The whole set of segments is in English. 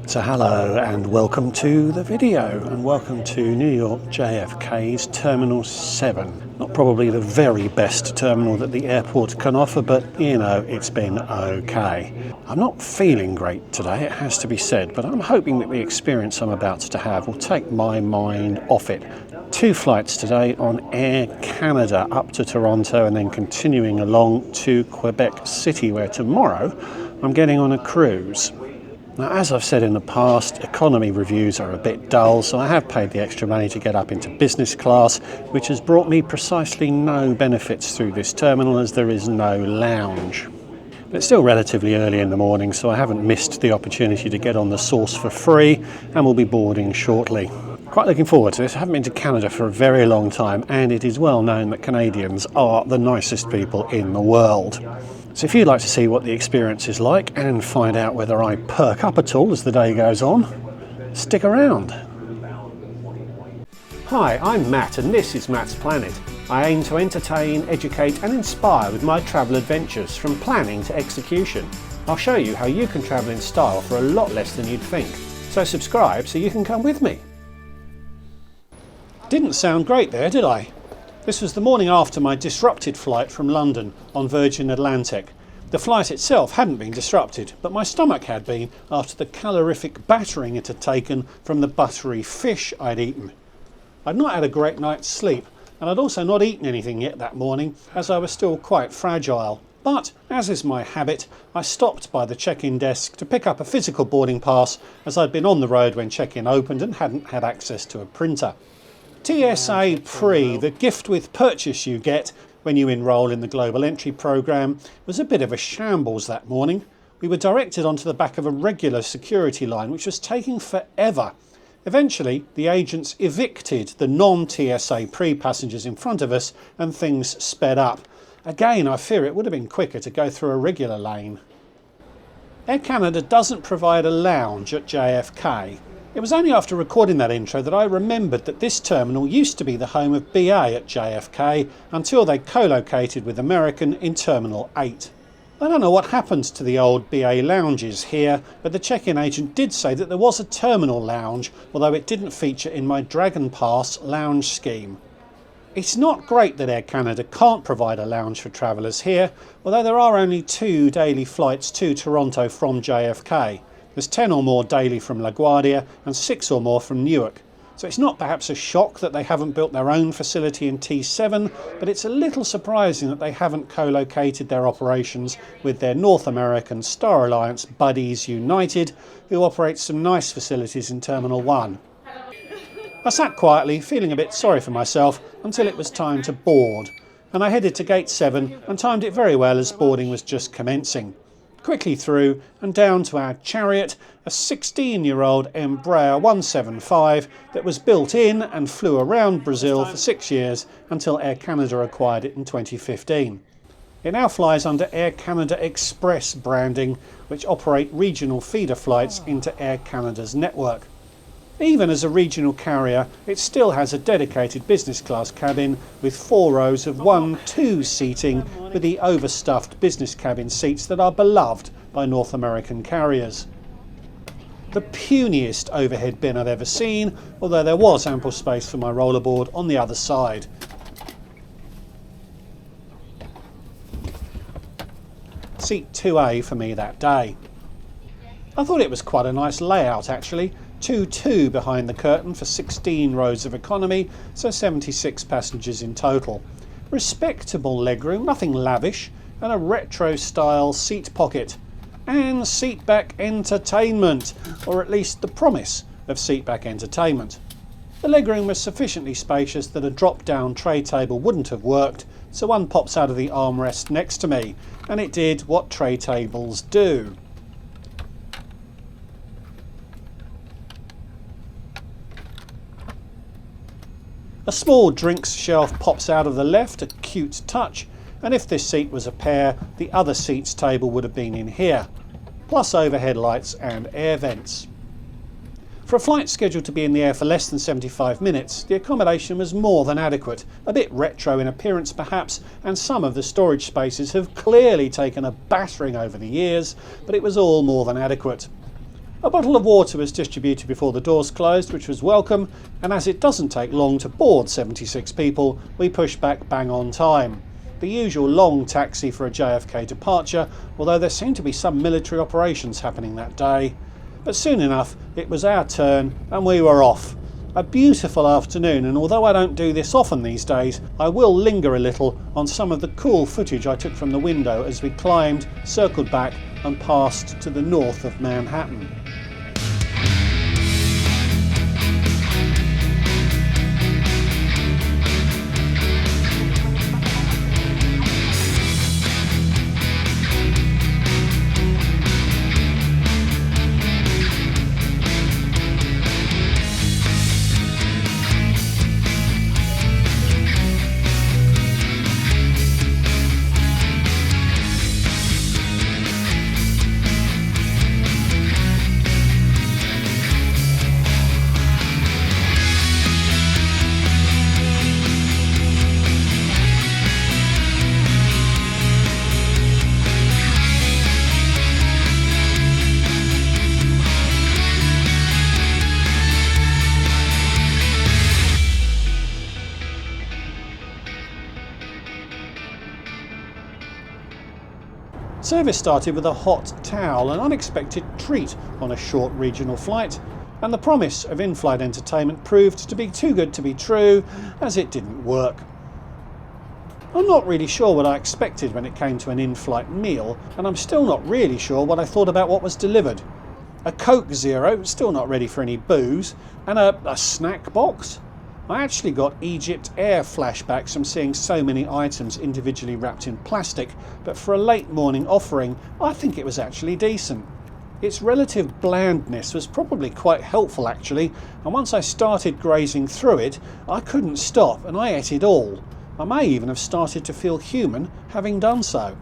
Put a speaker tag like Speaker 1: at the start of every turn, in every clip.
Speaker 1: So hello and welcome to the video and welcome to New York JFK's Terminal 7. Not probably the very best terminal that the airport can offer, but you know, it's been okay. I'm not feeling great today, it has to be said, but I'm hoping that the experience I'm about to have will take my mind off it. 2 flights today on Air Canada up to Toronto and then continuing along to Quebec City, where tomorrow I'm getting on a cruise. Now, as I've said in the past, economy reviews are a bit dull, so I have paid the extra money to get up into business class, which has brought me precisely no benefits through this terminal as there is no lounge. But it's still relatively early in the morning, so I haven't missed the opportunity to get on the Source for free and will be boarding shortly. Quite looking forward to this. I haven't been to Canada for a very long time, and it is well known that Canadians are the nicest people in the world. So if you'd like to see what the experience is like and find out whether I perk up at all as the day goes on, stick around. Hi, I'm Matt and this is Matt's Planet. I aim to entertain, educate and inspire with my travel adventures from planning to execution. I'll show you how you can travel in style for a lot less than you'd think. So subscribe so you can come with me. Didn't sound great there, did I? This was the morning after my disrupted flight from London on Virgin Atlantic. The flight itself hadn't been disrupted, but my stomach had been after the calorific battering it had taken from the buttery fish I'd eaten. I'd not had a great night's sleep, and I'd also not eaten anything yet that morning, as I was still quite fragile. But, as is my habit, I stopped by the check-in desk to pick up a physical boarding pass, as I'd been on the road when check-in opened and hadn't had access to a printer. TSA Pre, the gift with purchase you get when you enrol in the Global Entry programme, was a bit of a shambles that morning. We were directed onto the back of a regular security line, which was taking forever. Eventually, the agents evicted the non-TSA Pre passengers in front of us and things sped up. Again, I fear it would have been quicker to go through a regular lane. Air Canada doesn't provide a lounge at JFK. It was only after recording that intro that I remembered that this terminal used to be the home of BA at JFK until they co-located with American in Terminal 8. I don't know what happened to the old BA lounges here, but the check-in agent did say that there was a terminal lounge, although it didn't feature in my Dragon Pass lounge scheme. It's not great that Air Canada can't provide a lounge for travellers here, although there are only 2 daily flights to Toronto from JFK. There's 10 or more daily from LaGuardia and 6 or more from Newark. So it's not perhaps a shock that they haven't built their own facility in T7, but it's a little surprising that they haven't co-located their operations with their North American Star Alliance buddies United, who operate some nice facilities in Terminal 1. I sat quietly, feeling a bit sorry for myself, until it was time to board, and I headed to Gate 7 and timed it very well as boarding was just commencing. Quickly through and down to our Chariot, a 16-year-old Embraer 175 that was built in and flew around Brazil for 6 years until Air Canada acquired it in 2015. It now flies under Air Canada Express branding, which operate regional feeder flights into Air Canada's network. Even as a regional carrier, it still has a dedicated business class cabin with 4 rows of 1-2 seating with the overstuffed business cabin seats that are beloved by North American carriers. The puniest overhead bin I've ever seen, although there was ample space for my rollerboard on the other side. Seat 2A for me that day. I thought it was quite a nice layout actually. 2-2 behind the curtain for 16 rows of economy, so 76 passengers in total. Respectable legroom, nothing lavish, and a retro style seat pocket. And seat back entertainment, or at least the promise of seat back entertainment. The legroom was sufficiently spacious that a drop down tray table wouldn't have worked, so one pops out of the armrest next to me, and it did what tray tables do. A small drinks shelf pops out of the left, a cute touch, and if this seat was a pair, the other seat's table would have been in here, plus overhead lights and air vents. For a flight scheduled to be in the air for less than 75 minutes, the accommodation was more than adequate, a bit retro in appearance perhaps, and some of the storage spaces have clearly taken a battering over the years, but it was all more than adequate. A bottle of water was distributed before the doors closed, which was welcome, and as it doesn't take long to board 76 people, we pushed back bang on time. The usual long taxi for a JFK departure, although there seemed to be some military operations happening that day. But soon enough, it was our turn and we were off. A beautiful afternoon, and although I don't do this often these days, I will linger a little on some of the cool footage I took from the window as we climbed, circled back and passed to the north of Manhattan. Service started with a hot towel, an unexpected treat on a short regional flight, and the promise of in-flight entertainment proved to be too good to be true, as it didn't work. I'm not really sure what I expected when it came to an in-flight meal, and I'm still not really sure what I thought about what was delivered. A Coke Zero, still not ready for any booze, and a snack box. I actually got Egypt Air flashbacks from seeing so many items individually wrapped in plastic, but for a late morning offering, I think it was actually decent. Its relative blandness was probably quite helpful actually, and once I started grazing through it, I couldn't stop and I ate it all. I may even have started to feel human having done so.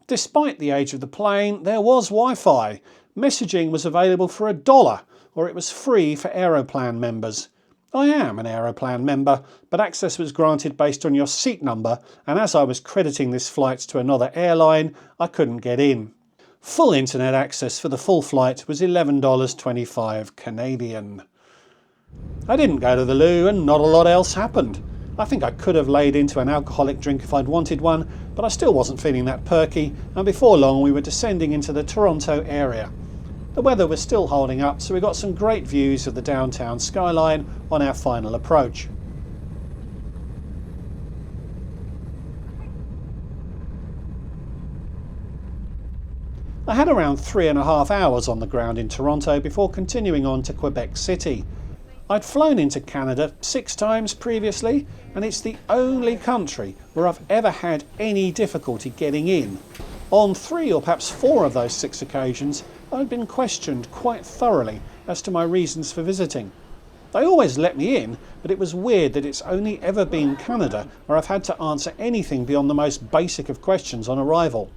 Speaker 1: Despite the age of the plane, there was Wi-Fi. Messaging was available for $1, or it was free for Aeroplan members. I am an Aeroplan member, but access was granted based on your seat number, and as I was crediting this flight to another airline, I couldn't get in. Full internet access for the full flight was $11.25 Canadian. I didn't go to the loo and not a lot else happened. I think I could have laid into an alcoholic drink if I'd wanted one, but I still wasn't feeling that perky, and before long we were descending into the Toronto area. The weather was still holding up, so we got some great views of the downtown skyline on our final approach. I had around 3.5 hours on the ground in Toronto before continuing on to Quebec City. I'd flown into Canada 6 times previously, and it's the only country where I've ever had any difficulty getting in. On 3 or perhaps 4 of those 6 occasions, I'd been questioned quite thoroughly as to my reasons for visiting. They always let me in, but it was weird that it's only ever been Canada where I've had to answer anything beyond the most basic of questions on arrival.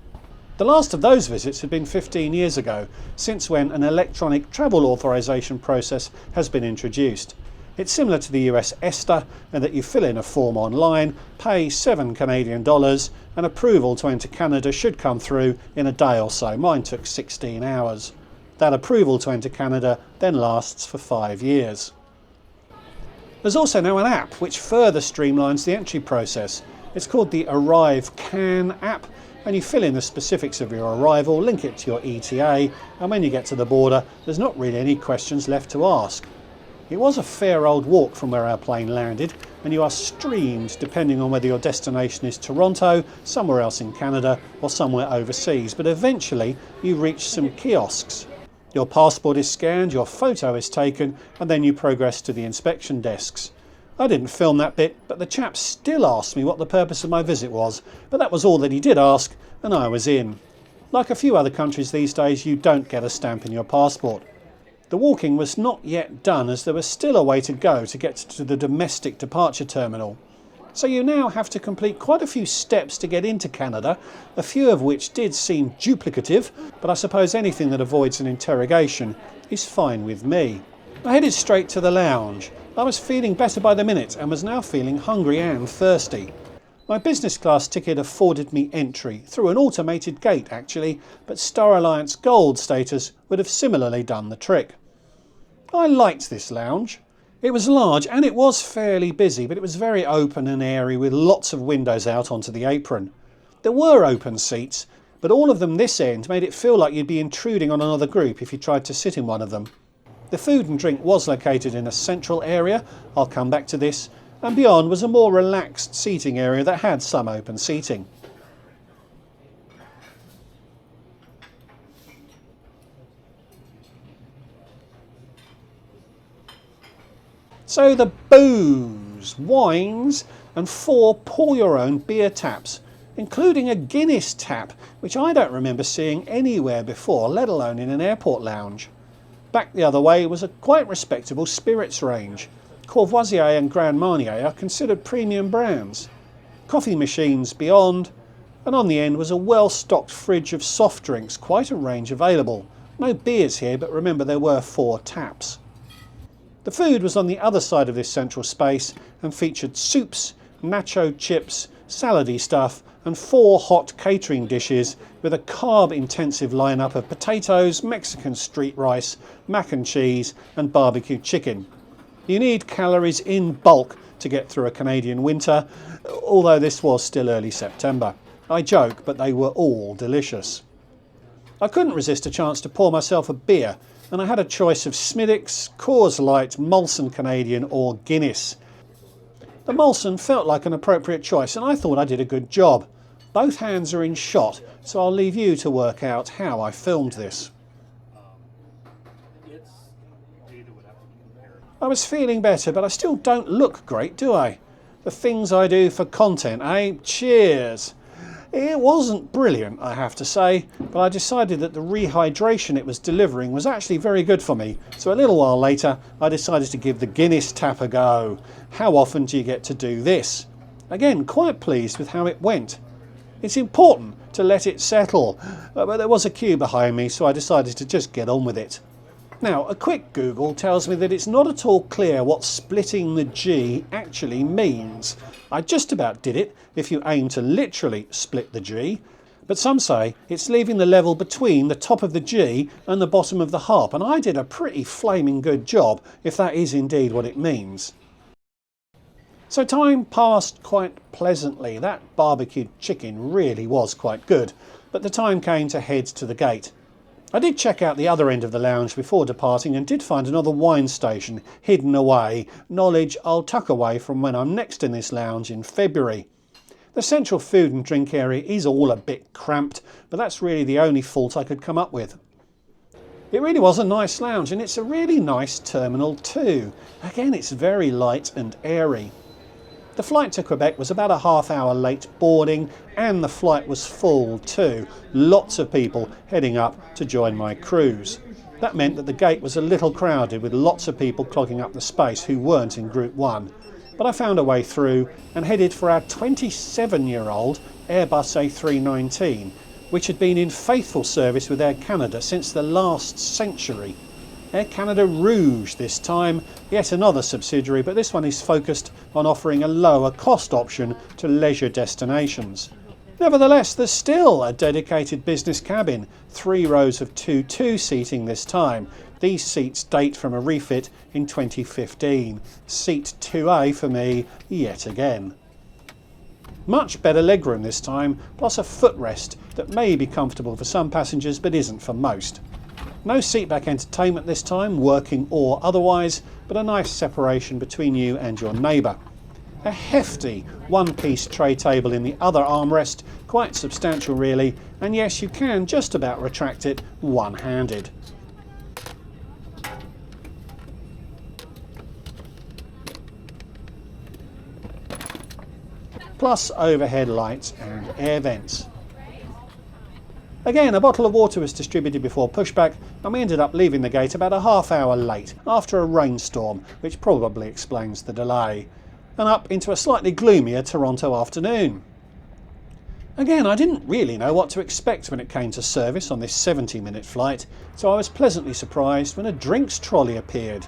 Speaker 1: The last of those visits had been 15 years ago, since when an electronic travel authorisation process has been introduced. It's similar to the US ESTA in that you fill in a form online, pay $7 Canadian, and approval to enter Canada should come through in a day or so. Mine took 16 hours. That approval to enter Canada then lasts for 5 years. There's also now an app which further streamlines the entry process. It's called the Arrive Can app, and you fill in the specifics of your arrival, link it to your ETA, and when you get to the border, there's not really any questions left to ask. It was a fair old walk from where our plane landed, and you are streamed depending on whether your destination is Toronto, somewhere else in Canada, or somewhere overseas, but eventually you reach some kiosks. Your passport is scanned, your photo is taken, and then you progress to the inspection desks. I didn't film that bit, but the chap still asked me what the purpose of my visit was, but that was all that he did ask, and I was in. Like a few other countries these days, you don't get a stamp in your passport. The walking was not yet done, as there was still a way to go to get to the domestic departure terminal. So you now have to complete quite a few steps to get into Canada, a few of which did seem duplicative, but I suppose anything that avoids an interrogation is fine with me. I headed straight to the lounge. I was feeling better by the minute and was now feeling hungry and thirsty. My business class ticket afforded me entry, through an automated gate actually, but Star Alliance Gold status would have similarly done the trick. I liked this lounge. It was large and it was fairly busy, but it was very open and airy with lots of windows out onto the apron. There were open seats, but all of them this end made it feel like you'd be intruding on another group if you tried to sit in one of them. The food and drink was located in a central area, I'll come back to this, and beyond was a more relaxed seating area that had some open seating. So the booze, wines and 4 pour your own beer taps, including a Guinness tap, which I don't remember seeing anywhere before, let alone in an airport lounge. Back the other way was a quite respectable spirits range. Courvoisier and Grand Marnier are considered premium brands. Coffee machines beyond, and on the end was a well-stocked fridge of soft drinks, quite a range available. No beers here, but remember there were 4 taps. The food was on the other side of this central space and featured soups, nacho chips, salady stuff and 4 hot catering dishes with a carb-intensive lineup of potatoes, Mexican street rice, mac and cheese and barbecue chicken. You need calories in bulk to get through a Canadian winter, although this was still early September. I joke, but they were all delicious. I couldn't resist a chance to pour myself a beer, and I had a choice of Smithwick's, Coors Light, Molson Canadian or Guinness. The Molson felt like an appropriate choice and I thought I did a good job. Both hands are in shot, so I'll leave you to work out how I filmed this. I was feeling better, but I still don't look great, do I? The things I do for content, eh? Cheers! It wasn't brilliant, I have to say, but I decided that the rehydration it was delivering was actually very good for me, so a little while later I decided to give the Guinness tap a go. How often do you get to do this? Again, quite pleased with how it went. It's important to let it settle, but there was a queue behind me, so I decided to just get on with it. Now, a quick Google tells me that it's not at all clear what splitting the G actually means. I just about did it if you aim to literally split the G, but some say it's leaving the level between the top of the G and the bottom of the harp, and I did a pretty flaming good job if that is indeed what it means. So time passed quite pleasantly. That barbecued chicken really was quite good, but the time came to head to the gate. I did check out the other end of the lounge before departing and did find another wine station hidden away, knowledge I'll tuck away from when I'm next in this lounge in February. The central food and drink area is all a bit cramped, but that's really the only fault I could come up with. It really was a nice lounge and it's a really nice terminal too. Again, it's very light and airy. The flight to Quebec was about a half-hour late boarding and the flight was full too. Lots of people heading up to join my cruise. That meant that the gate was a little crowded with lots of people clogging up the space who weren't in Group 1. But I found a way through and headed for our 27-year-old Airbus A319, which had been in faithful service with Air Canada since the last century. Air Canada Rouge this time, yet another subsidiary, but this one is focused on offering a lower cost option to leisure destinations. Nevertheless, there's still a dedicated business cabin, 3 rows of 2-2 seating this time. These seats date from a refit in 2015. Seat 2A for me yet again. Much better legroom this time, plus a footrest that may be comfortable for some passengers but isn't for most. No seatback entertainment this time, working or otherwise, but a nice separation between you and your neighbour. A hefty one-piece tray table in the other armrest, quite substantial really, and yes, you can just about retract it one-handed. Plus overhead lights and air vents. Again, a bottle of water was distributed before pushback and we ended up leaving the gate about a half-hour late after a rainstorm, which probably explains the delay. and up into a slightly gloomier Toronto afternoon. Again, I didn't really know what to expect when it came to service on this 70-minute flight, so I was pleasantly surprised when a drinks trolley appeared.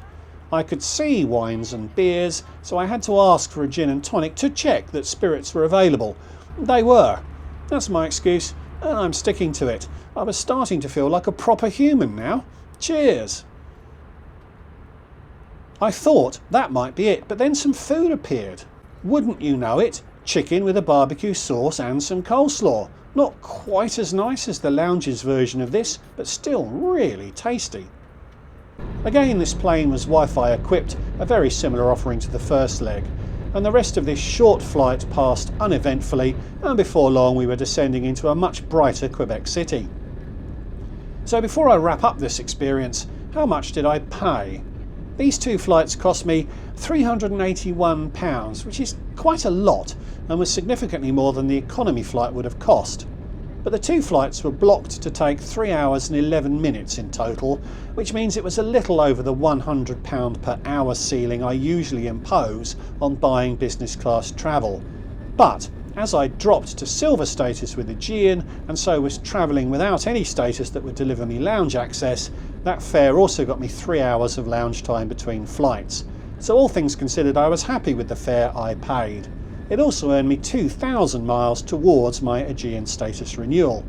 Speaker 1: I could see wines and beers, so I had to ask for a gin and tonic to check that spirits were available. They were. That's my excuse, and I'm sticking to it. I was starting to feel like a proper human now. Cheers! I thought that might be it, but then some food appeared. Wouldn't you know it? Chicken with a barbecue sauce and some coleslaw. Not quite as nice as the lounge's version of this, but still really tasty. Again, this plane was Wi-Fi equipped, a very similar offering to the first leg, and the rest of this short flight passed uneventfully, and before long we were descending into a much brighter Quebec City. So before I wrap up this experience, how much did I pay? These two flights cost me £381, which is quite a lot and was significantly more than the economy flight would have cost. But the two flights were blocked to take 3 hours and 11 minutes in total, which means it was a little over the £100 per hour ceiling I usually impose on buying business class travel. But as I dropped to silver status with Aegean and so was travelling without any status that would deliver me lounge access, that fare also got me 3 hours of lounge time between flights. So all things considered, I was happy with the fare I paid. It also earned me 2,000 miles towards my Aegean status renewal.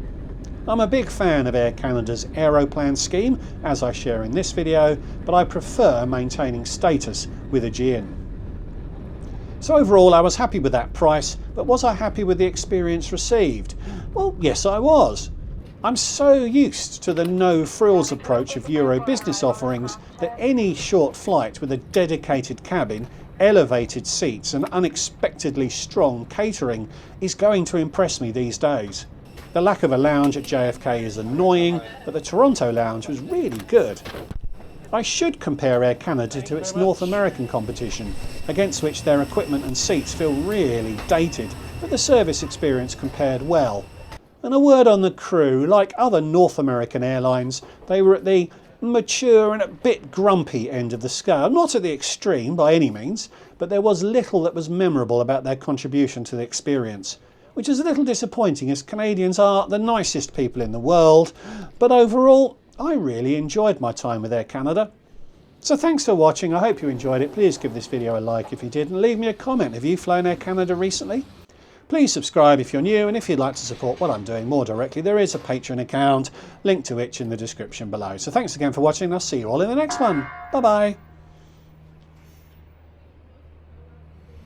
Speaker 1: I'm a big fan of Air Canada's Aeroplan scheme, as I share in this video, but I prefer maintaining status with Aegean. So overall I was happy with that price, but was I happy with the experience received? Well, yes I was. I'm so used to the no-frills approach of Euro business offerings that any short flight with a dedicated cabin, elevated seats and unexpectedly strong catering is going to impress me these days. The lack of a lounge at JFK is annoying, but the Toronto lounge was really good. I should compare Air Canada to its North American competition, against which their equipment and seats feel really dated, but the service experience compared well. And a word on the crew, like other North American airlines, they were at the mature and a bit grumpy end of the scale. Not at the extreme by any means, but there was little that was memorable about their contribution to the experience, which is a little disappointing as Canadians are the nicest people in the world, but overall I really enjoyed my time with Air Canada. So thanks for watching, I hope you enjoyed it. Please give this video a like if you did and leave me a comment. Have you flown Air Canada recently? Please subscribe if you're new, and if you'd like to support what I'm doing more directly, there is a Patreon account, link to which in the description below. So thanks again for watching, and I'll see you all in the next one. Bye bye.